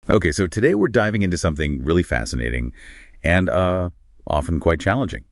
Okay, so today we're diving into something really fascinating and often quite challenging.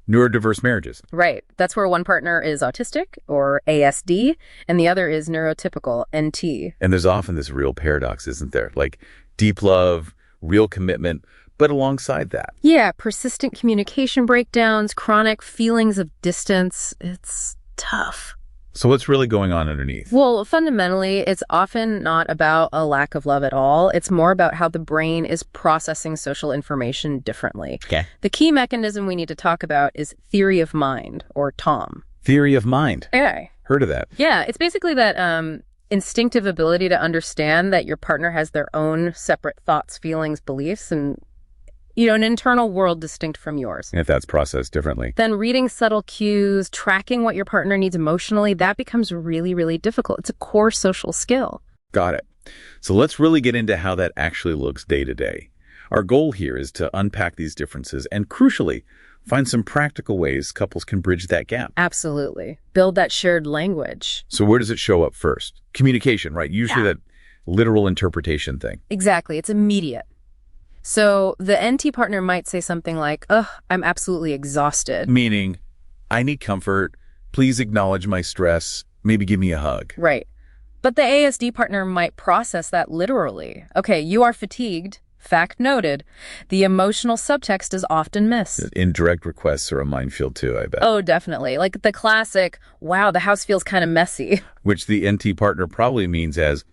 Neurodiverse marriages. Right. That's where one partner is autistic, or ASD, and the other is neurotypical, NT. And there's often this real paradox, isn't there? Like deep love, real commitment, but alongside that. Yeah, persistent communication breakdowns, chronic feelings of distance. It's tough. So what's really going on underneath? Well, fundamentally, it's often not about a lack of love at all. It's more about how the brain is processing social information differently. Okay. The key mechanism we need to talk about is theory of mind, or TOM. Theory of mind. Okay. Heard of that. Yeah, it's basically that instinctive ability to understand that your partner has their own separate thoughts, feelings, beliefs, and an internal world distinct from yours. And if that's processed differently. Then reading subtle cues, tracking what your partner needs emotionally, that becomes really, really difficult. It's a core social skill. Got it. So let's really get into how that actually looks day to day. Our goal here is to unpack these differences and, crucially, find some practical ways couples can bridge that gap. Absolutely. Build that shared language. So where does it show up first? Communication, right? Usually that literal interpretation thing. Exactly. It's immediate. So the NT partner might say something like, "Ugh, I'm absolutely exhausted." Meaning, I need comfort. Please acknowledge my stress. Maybe give me a hug. Right. But the ASD partner might process that literally. Okay, you are fatigued. Fact noted. The emotional subtext is often missed. Indirect requests are a minefield too, I bet. Oh, definitely. Like the classic, wow, the house feels kind of messy. Which the NT partner probably means as,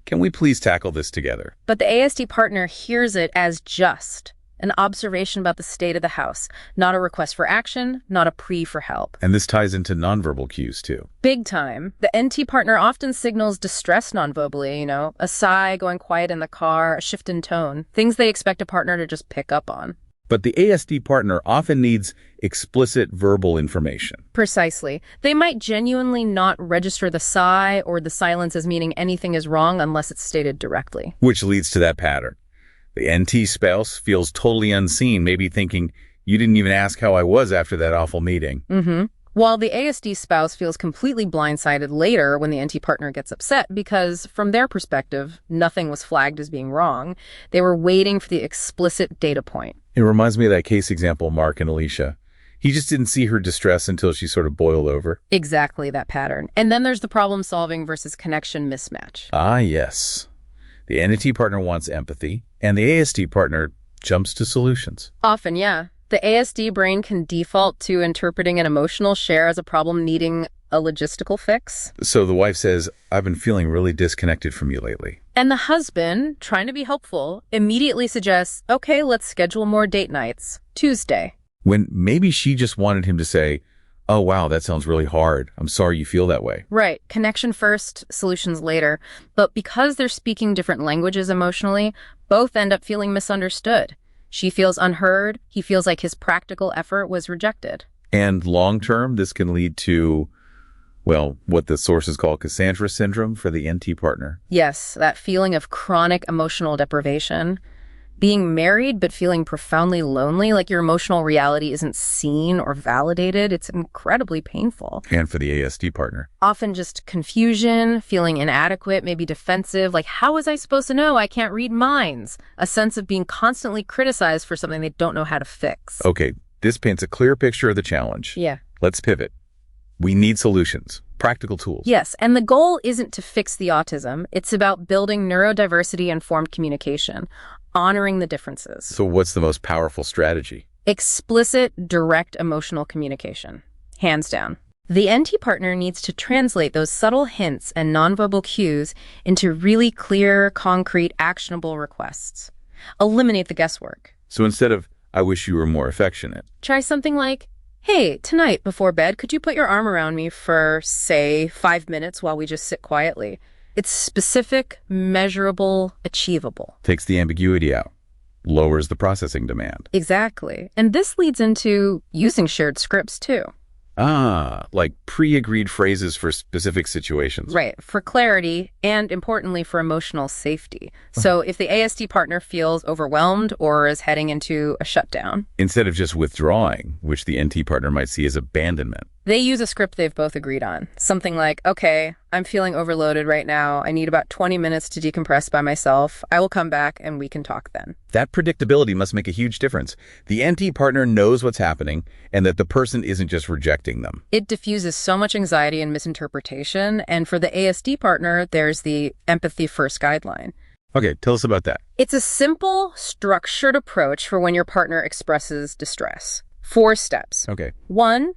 can we please tackle this together? But the ASD partner hears it as just an observation about the state of the house, not a request for action, not a plea for help. And this ties into nonverbal cues too. Big time. The NT partner often signals distress nonverbally, a sigh, going quiet in the car, a shift in tone, things they expect a partner to just pick up on. But the ASD partner often needs explicit verbal information. Precisely. They might genuinely not register the sigh or the silence as meaning anything is wrong unless it's stated directly. Which leads to that pattern. The NT spouse feels totally unseen, maybe thinking, you didn't even ask how I was after that awful meeting. While the ASD spouse feels completely blindsided later when the NT partner gets upset because, from their perspective, nothing was flagged as being wrong. They were waiting for the explicit data point. It reminds me of that case example, Mark and Alicia. He just didn't see her distress until she sort of boiled over. Exactly that pattern. And then there's the problem-solving versus connection mismatch. Ah, yes. The NT partner wants empathy, and the ASD partner jumps to solutions. Often, yeah. The ASD brain can default to interpreting an emotional share as a problem needing a logistical fix. So the wife says, I've been feeling really disconnected from you lately. And the husband, trying to be helpful, immediately suggests, okay, let's schedule more date nights. Tuesday. When maybe she just wanted him to say, oh, wow, that sounds really hard. I'm sorry you feel that way. Right. Connection first, solutions later. But because they're speaking different languages emotionally, both end up feeling misunderstood. She feels unheard. He feels like his practical effort was rejected. And long term, this can lead to, well, what the sources call Cassandra syndrome for the NT partner. Yes, that feeling of chronic emotional deprivation. Being married but feeling profoundly lonely, like your emotional reality isn't seen or validated. It's incredibly painful. And for the ASD partner. Often just confusion, feeling inadequate, maybe defensive, like how was I supposed to know I can't read minds? A sense of being constantly criticized for something they don't know how to fix. Okay, this paints a clear picture of the challenge. Yeah. Let's pivot. We need solutions, practical tools. Yes, and the goal isn't to fix the autism. It's about building neurodiversity-informed communication, honoring the differences. So what's the most powerful strategy? Explicit, direct emotional communication. Hands down. The NT partner needs to translate those subtle hints and nonverbal cues into really clear, concrete, actionable requests. Eliminate the guesswork. So instead of, I wish you were more affectionate. Try something like, hey, tonight before bed, could you put your arm around me for, say, 5 minutes while we just sit quietly? It's specific, measurable, achievable. Takes the ambiguity out. Lowers the processing demand. Exactly. And this leads into using shared scripts, too. Ah, like pre-agreed phrases for specific situations. Right, for clarity and, importantly, for emotional safety. So if the ASD partner feels overwhelmed or is heading into a shutdown. Instead of just withdrawing, which the NT partner might see as abandonment. They use a script they've both agreed on. Something like, okay, I'm feeling overloaded right now. I need about 20 minutes to decompress by myself. I will come back and we can talk then. That predictability must make a huge difference. The NT partner knows what's happening and that the person isn't just rejecting them. It diffuses so much anxiety and misinterpretation. And for the ASD partner, there's the empathy first guideline. Okay, tell us about that. It's a simple, structured approach for when your partner expresses distress. 4 steps. Okay. 1,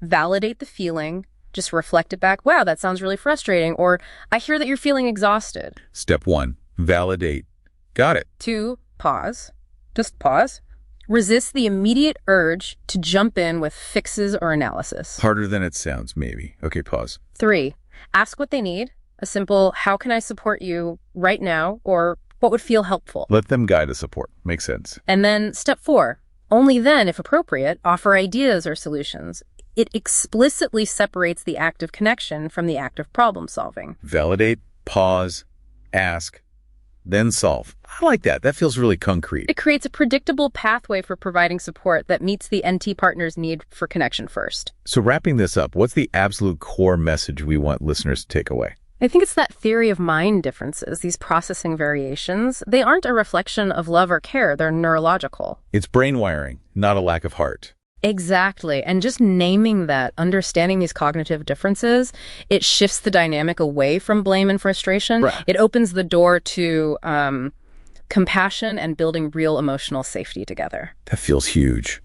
validate the feeling. Just reflect it back. Wow, that sounds really frustrating. Or I hear that you're feeling exhausted. Step 1, validate. Got it. 2, pause. Just pause. Resist the immediate urge to jump in with fixes or analysis. Harder than it sounds, maybe. Okay, pause. 3, ask what they need. A simple, how can I support you right now? Or what would feel helpful? Let them guide the support. Makes sense. And then step 4, only then, if appropriate, offer ideas or solutions. It explicitly separates the act of connection from the act of problem solving. Validate, pause, ask, then solve. I like that. That feels really concrete. It creates a predictable pathway for providing support that meets the NT partner's need for connection first. So wrapping this up, what's the absolute core message we want listeners to take away? I think it's that theory of mind differences, these processing variations. They aren't a reflection of love or care. They're neurological. It's brain wiring, not a lack of heart. Exactly. And just naming that, understanding these cognitive differences, it shifts the dynamic away from blame and frustration. Right. It opens the door to compassion and building real emotional safety together. That feels huge.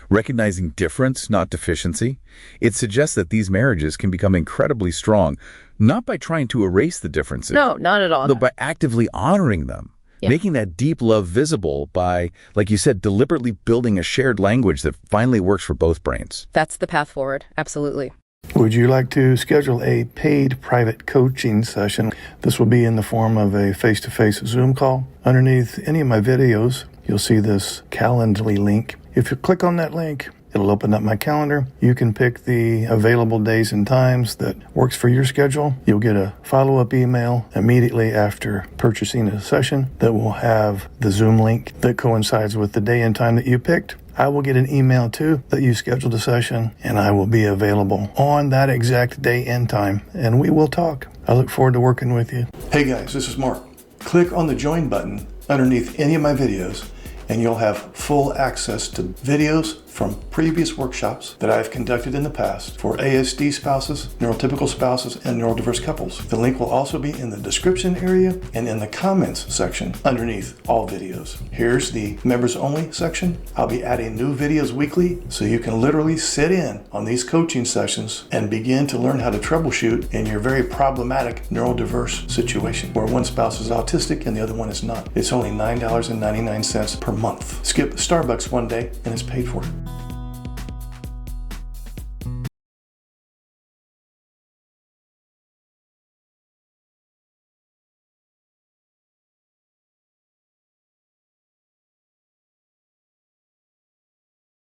Recognizing difference, not deficiency, it suggests that these marriages can become incredibly strong, not by trying to erase the differences. No, not at all. But by actively honoring them. Yeah. Making that deep love visible by, like you said, deliberately building a shared language that finally works for both brains. That's the path forward. Absolutely. Would you like to schedule a paid private coaching session? This will be in the form of a face-to-face Zoom call. Underneath any of my videos, you'll see this Calendly link. If you click on that link, it'll open up my calendar. You can pick the available days and times that works for your schedule. You'll get a follow-up email immediately after purchasing a session that will have the Zoom link that coincides with the day and time that you picked. I will get an email too that you scheduled a session, and I will be available on that exact day and time, and we will talk. I look forward to working with you. Hey guys, this is Mark. Click on the join button underneath any of my videos, and you'll have full access to videos from previous workshops that I've conducted in the past for ASD spouses, neurotypical spouses, and neurodiverse couples. The link will also be in the description area and in the comments section underneath all videos. Here's the members only section. I'll be adding new videos weekly so you can literally sit in on these coaching sessions and begin to learn how to troubleshoot in your very problematic neurodiverse situation where one spouse is autistic and the other one is not. It's only $9.99 per month. Skip Starbucks one day and it's paid for.